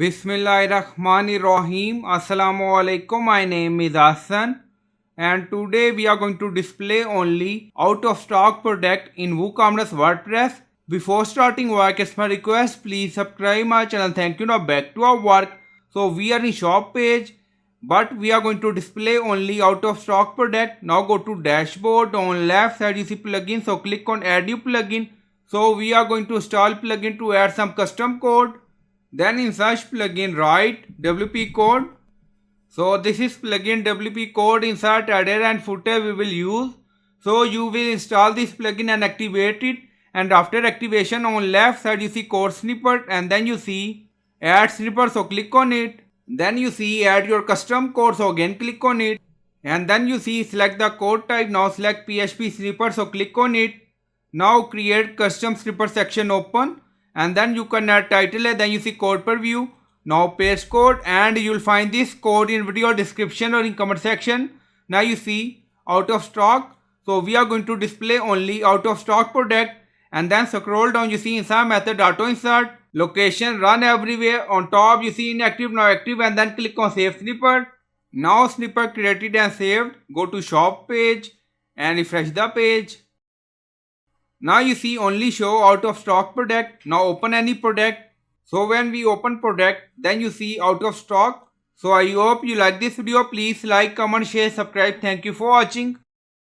Bismillahirrahmanirrahim. Assalamu alaikum. My name is Hassan and today we are going to display only out of stock product in WooCommerce WordPress. Before starting work, as my request, please subscribe my channel. Thank you. Now back to our work. So we are in shop page, but we are going to display only out of stock product. Now go to dashboard. On left side you see plugin. So click on add new plugin. So we are going to install plugin to add some custom code. Then in search plugin write WP code. So this is plugin WP code. Insert header and footer we will use. So you will install this plugin and activate it. And after activation on left side you see code snippet and then you see add snippet. So click on it. Then you see add your custom code. So again click on it. And then you see select the code type. Now select PHP snippet. So click on it. Now create custom snippet section open. And then you can add title and then you see code preview. Now paste code and you'll find this code in video description or in comment section. Now you see out of stock. So we are going to display only out of stock product. And then scroll down, you see insert method auto insert, location run everywhere. On top you see inactive, now active, and then click on save snippet. Now snippet created and saved. Go to shop page and refresh the page. Now you see only show out of stock product. Now open any product. So when we open product, then you see out of stock. So I hope you like this video. Please like, comment, share, subscribe. Thank you for watching.